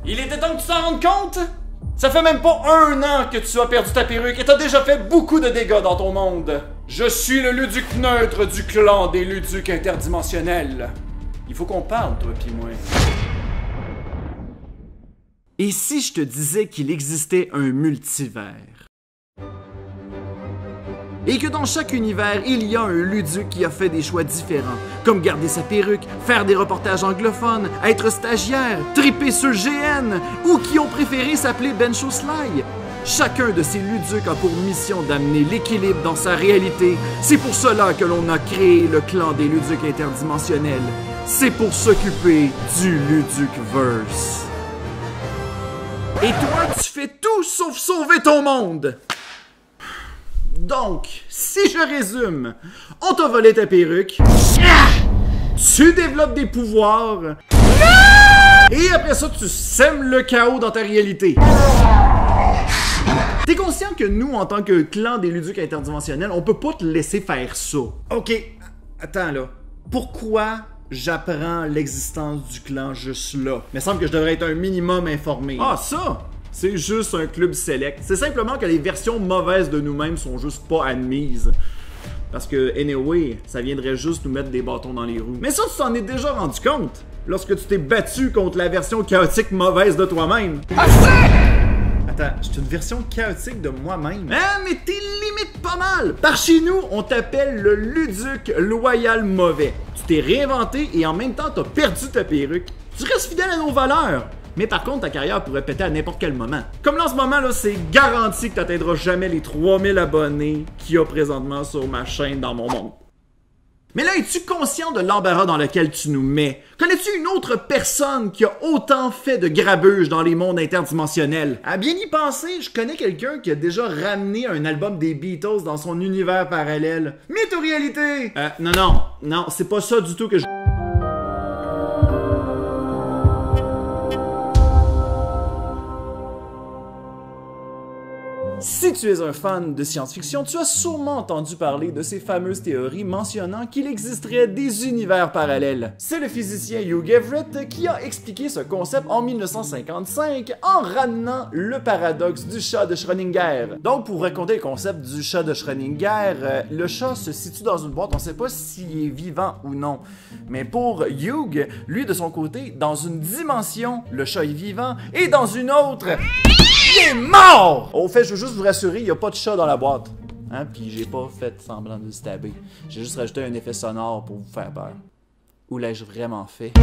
Il était temps que tu t'en rendes compte? Ça fait même pas 1 an que tu as perdu ta perruque et t'as déjà fait beaucoup de dégâts dans ton monde. Je suis le Luduc neutre du clan des Luducs interdimensionnels. Il faut qu'on parle, toi pis moi. Et si je te disais qu'il existait un multivers? Et que dans chaque univers, il y a un Luduc qui a fait des choix différents, comme garder sa perruque, faire des reportages anglophones, être stagiaire, triper sur GN, ou qui ont préféré s'appeler Bencho Sly. Chacun de ces Luducs a pour mission d'amener l'équilibre dans sa réalité. C'est pour cela que l'on a créé le clan des Luducs interdimensionnels. C'est pour s'occuper du Ludicverse. Et toi, tu fais tout sauf sauver ton monde! Donc, si je résume, on t'a volé ta perruque, tu développes des pouvoirs, et après ça, tu sèmes le chaos dans ta réalité. T'es conscient que nous, en tant que clan des Luducs interdimensionnels, on peut pas te laisser faire ça. Ok, attends là. Pourquoi j'apprends l'existence du clan juste là? Il me semble que je devrais être un minimum informé. Ah, ça? C'est juste un club select. C'est simplement que les versions mauvaises de nous-mêmes sont juste pas admises. Parce que, anyway, ça viendrait juste nous mettre des bâtons dans les roues. Mais ça, tu t'en es déjà rendu compte lorsque tu t'es battu contre la version chaotique mauvaise de toi-même. Attends, j'ai une version chaotique de moi-même. Ah, mais t'es limite pas mal! Par chez nous, on t'appelle le Luduc loyal mauvais. Tu t'es réinventé et en même temps, t'as perdu ta perruque. Tu restes fidèle à nos valeurs. Mais par contre, ta carrière pourrait péter à n'importe quel moment. Comme là, en ce moment, là, c'est garanti que t'atteindras jamais les 3000 abonnés qu'il y a présentement sur ma chaîne dans mon monde. Mais là, es-tu conscient de l'embarras dans lequel tu nous mets? Connais-tu une autre personne qui a autant fait de grabuge dans les mondes interdimensionnels? À bien y penser, je connais quelqu'un qui a déjà ramené un album des Beatles dans son univers parallèle. Mythe ou réalité? Non, c'est pas ça du tout que je... Si tu es un fan de science-fiction, tu as sûrement entendu parler de ces fameuses théories mentionnant qu'il existerait des univers parallèles. C'est le physicien Hugh Everett qui a expliqué ce concept en 1955 en ramenant le paradoxe du chat de Schrödinger. Donc, pour raconter le concept du chat de Schrödinger, le chat se situe dans une boîte, on ne sait pas s'il est vivant ou non. Mais pour Hugh, lui de son côté, dans une dimension, le chat est vivant, et dans une autre... il est mort! Au fait, je veux juste vous rassurer, il n'y a pas de chat dans la boîte. Hein? Puis j'ai pas fait semblant de le stabber. J'ai juste rajouté un effet sonore pour vous faire peur. Où l'ai-je vraiment fait?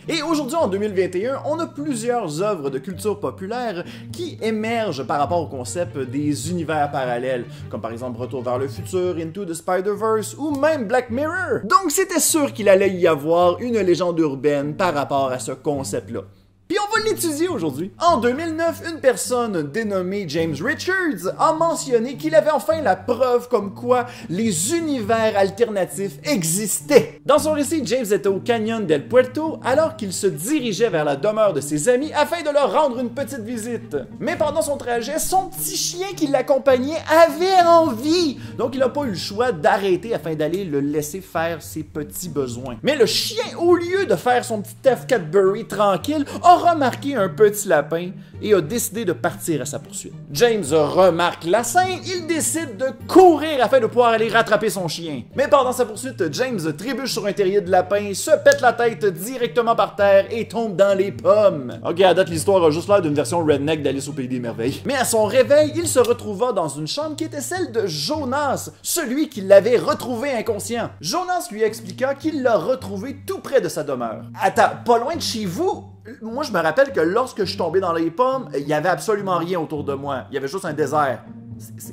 Et aujourd'hui, en 2021, on a plusieurs œuvres de culture populaire qui émergent par rapport au concept des univers parallèles, comme par exemple Retour vers le futur, Into the Spider-Verse ou même Black Mirror. Donc c'était sûr qu'il allait y avoir une légende urbaine par rapport à ce concept-là. Puis on va l'étudier aujourd'hui. En 2009, une personne dénommée James Richards a mentionné qu'il avait enfin la preuve comme quoi les univers alternatifs existaient. Dans son récit, James était au Canyon del Puerto alors qu'il se dirigeait vers la demeure de ses amis afin de leur rendre une petite visite. Mais pendant son trajet, son petit chien qui l'accompagnait avait envie. Donc il n'a pas eu le choix d'arrêter afin d'aller le laisser faire ses petits besoins. Mais le chien, au lieu de faire son petit F. Cadbury tranquille, a remarqué un petit lapin et a décidé de partir à sa poursuite. James remarque la scène, il décide de courir afin de pouvoir aller rattraper son chien. Mais pendant sa poursuite, James trébuche sur un terrier de lapin, se pète la tête directement par terre et tombe dans les pommes. Ok, à date, l'histoire a juste l'air d'une version redneck d'Alice au Pays des Merveilles. Mais à son réveil, il se retrouva dans une chambre qui était celle de Jonas, celui qui l'avait retrouvé inconscient. Jonas lui expliqua qu'il l'a retrouvé tout près de sa demeure. Attends, pas loin de chez vous? Moi, je me rappelle que lorsque je suis tombé dans les pommes, il y avait absolument rien autour de moi. Il y avait juste un désert.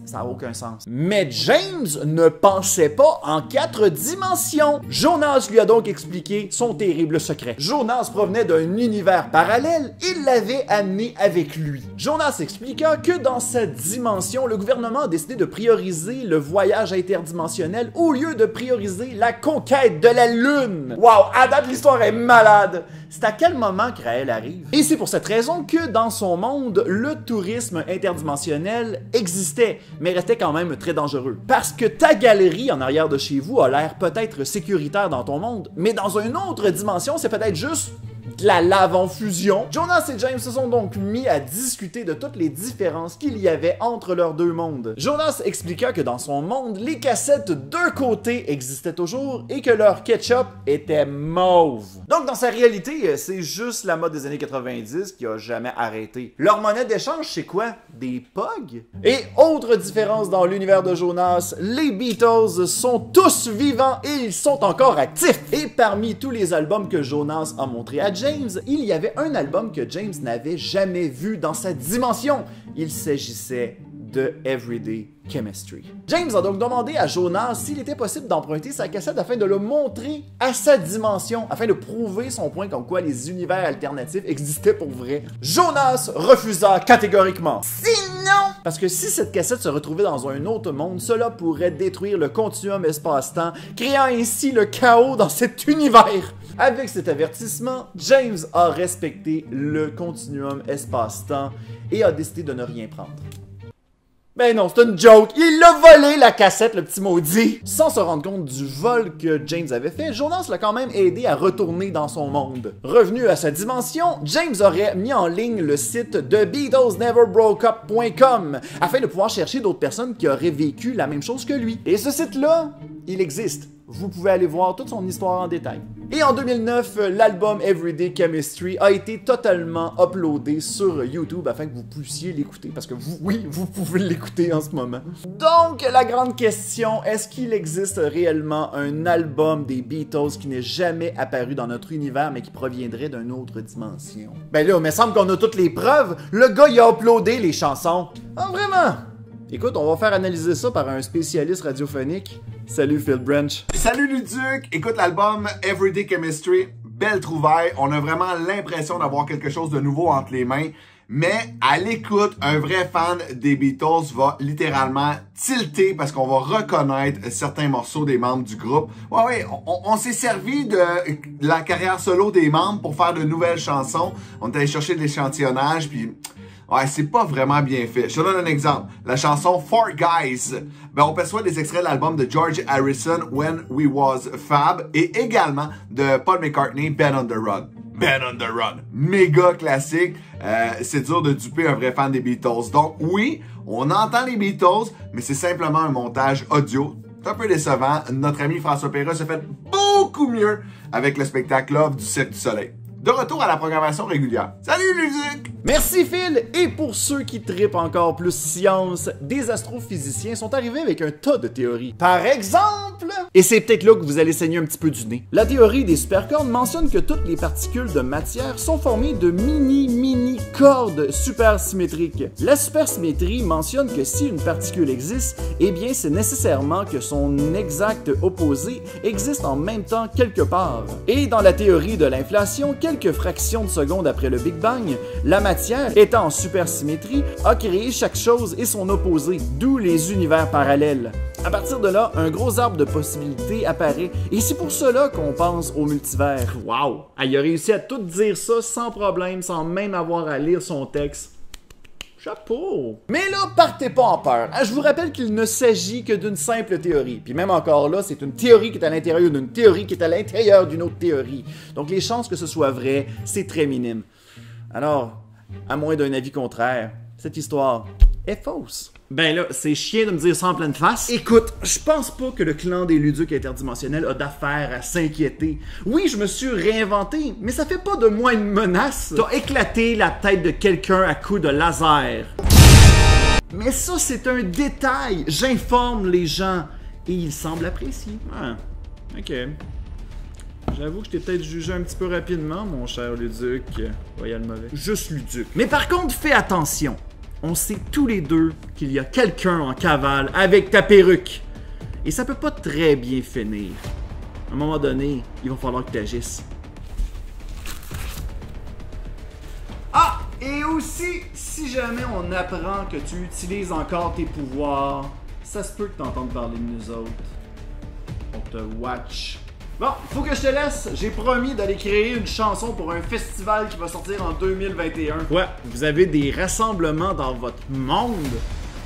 Ça n'a aucun sens. Mais James ne pensait pas en 4 dimensions. Jonas lui a donc expliqué son terrible secret. Jonas provenait d'un univers parallèle, il l'avait amené avec lui. Jonas expliqua que dans cette dimension, le gouvernement a décidé de prioriser le voyage interdimensionnel au lieu de prioriser la conquête de la Lune. Wow, à date, l'histoire est malade. C'est à quel moment que Raël arrive? Et c'est pour cette raison que dans son monde, le tourisme interdimensionnel existait, mais restait quand même très dangereux. Parce que ta galerie en arrière de chez vous a l'air peut-être sécuritaire dans ton monde, mais dans une autre dimension, c'est peut-être juste de la lave en fusion. Jonas et James se sont donc mis à discuter de toutes les différences qu'il y avait entre leurs deux mondes. Jonas expliqua que dans son monde, les cassettes d'un côté existaient toujours et que leur ketchup était mauve. Donc dans sa réalité, c'est juste la mode des années 90 qui a jamais arrêté. Leur monnaie d'échange, c'est quoi? Des pogs? Et autre différence dans l'univers de Jonas, les Beatles sont tous vivants et ils sont encore actifs. Et parmi tous les albums que Jonas a montré à James, il y avait un album que James n'avait jamais vu dans sa dimension. Il s'agissait de Everyday Chemistry. James a donc demandé à Jonas s'il était possible d'emprunter sa cassette afin de le montrer à sa dimension, afin de prouver son point comme quoi les univers alternatifs existaient pour vrai. Jonas refusa catégoriquement. Sinon! Parce que si cette cassette se retrouvait dans un autre monde, cela pourrait détruire le continuum espace-temps, créant ainsi le chaos dans cet univers. Avec cet avertissement, James a respecté le continuum espace-temps et a décidé de ne rien prendre. Ben non, c'est une joke. Il a volé la cassette, le petit maudit. Sans se rendre compte du vol que James avait fait, Jonas l'a quand même aidé à retourner dans son monde. Revenu à sa dimension, James aurait mis en ligne le site de BeatlesNeverBrokeUp.com afin de pouvoir chercher d'autres personnes qui auraient vécu la même chose que lui. Et ce site-là, il existe. Vous pouvez aller voir toute son histoire en détail. Et en 2009, l'album Everyday Chemistry a été totalement uploadé sur YouTube afin que vous puissiez l'écouter. Parce que oui, vous pouvez l'écouter en ce moment. Donc, la grande question, est-ce qu'il existe réellement un album des Beatles qui n'est jamais apparu dans notre univers mais qui proviendrait d'une autre dimension? Ben là, il me semble qu'on a toutes les preuves. Le gars, il a uploadé les chansons. Ah, vraiment? Écoute, on va faire analyser ça par un spécialiste radiophonique. Salut Phil Branch. Salut Luduc! Écoute l'album Everyday Chemistry, belle trouvaille. On a vraiment l'impression d'avoir quelque chose de nouveau entre les mains. Mais à l'écoute, un vrai fan des Beatles va littéralement tilter parce qu'on va reconnaître certains morceaux des membres du groupe. Ouais, on s'est servi de la carrière solo des membres pour faire de nouvelles chansons. On est allé chercher de l'échantillonnage, puis... ouais, c'est pas vraiment bien fait. Je te donne un exemple. La chanson Four Guys. Ben, on perçoit des extraits de l'album de George Harrison, When We Was Fab, et également de Paul McCartney, Ben on the Run. Ben on the Run. Méga classique. C'est dur de duper un vrai fan des Beatles. Donc, oui, on entend les Beatles, mais c'est simplement un montage audio. C'est un peu décevant. Notre ami François Pérusse a fait beaucoup mieux avec le spectacle Love du Cirque du Soleil. De retour à la programmation régulière. Salut Luduc! Merci Phil! Et pour ceux qui trippent encore plus science, des astrophysiciens sont arrivés avec un tas de théories. Par exemple... Et c'est peut-être là que vous allez saigner un petit peu du nez. La théorie des supercordes mentionne que toutes les particules de matière sont formées de mini cordes supersymétriques. La supersymétrie mentionne que si une particule existe, eh bien c'est nécessairement que son exact opposé existe en même temps quelque part. Et dans la théorie de l'inflation, quelques fractions de secondes après le Big Bang, la matière, étant en supersymétrie, a créé chaque chose et son opposé, d'où les univers parallèles. À partir de là, un gros arbre de possibilités apparaît, et c'est pour cela qu'on pense au multivers. Wow! Il a réussi à tout dire ça sans problème, sans même avoir à lire son texte. Chapeau! Mais là, partez pas en peur. Je vous rappelle qu'il ne s'agit que d'une simple théorie. Puis même encore là, c'est une théorie qui est à l'intérieur d'une théorie qui est à l'intérieur d'une autre théorie. Donc les chances que ce soit vrai, c'est très minime. Alors, à moins d'un avis contraire, cette histoire est fausse. Ben là, c'est chiant de me dire ça en pleine face. Écoute, je pense pas que le clan des Luducs interdimensionnels a d'affaires à s'inquiéter. Oui, je me suis réinventé, mais ça fait pas de moi une menace. T'as éclaté la tête de quelqu'un à coups de laser. Mais ça, c'est un détail. J'informe les gens et ils semblent apprécier. Ah, ok. J'avoue que je t'ai peut-être jugé un petit peu rapidement, mon cher Luduc. Voyez le mauvais. Juste Luduc. Mais par contre, fais attention. On sait tous les deux qu'il y a quelqu'un en cavale avec ta perruque. Et ça peut pas très bien finir. À un moment donné, il va falloir que tu agisses. Ah! Et aussi, si jamais on apprend que tu utilises encore tes pouvoirs, ça se peut que tu entendes parler de nous autres. On te watch. Bon, faut que je te laisse. J'ai promis d'aller créer une chanson pour un festival qui va sortir en 2021. Quoi? Vous avez des rassemblements dans votre monde?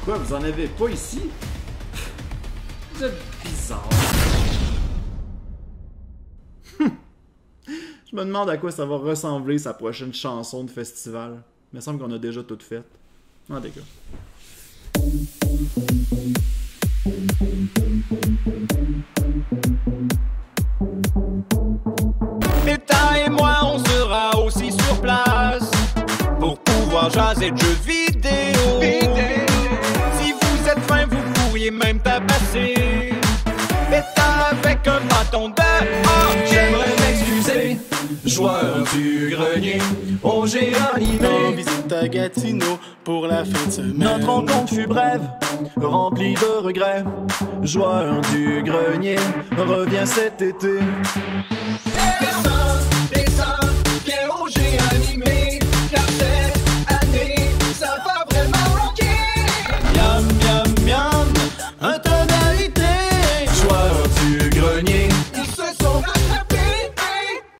Quoi? Vous en avez pas ici? Vous êtes bizarre. Je me demande à quoi ça va ressembler sa prochaine chanson de festival. Il me semble qu'on a déjà tout fait. En tout cas. Pétain et moi, on sera aussi sur place pour pouvoir jaser de jeux vidéo. Si vous êtes faim, vous pourriez même tabasser Pétain avec un bâton de J'aimerais m'excuser, joueur du grenier, au Géranino. Visite à Gatineau pour la fin de semaine. Notre rencontre fut brève, remplie de regrets. Joueur du grenier revient cet été.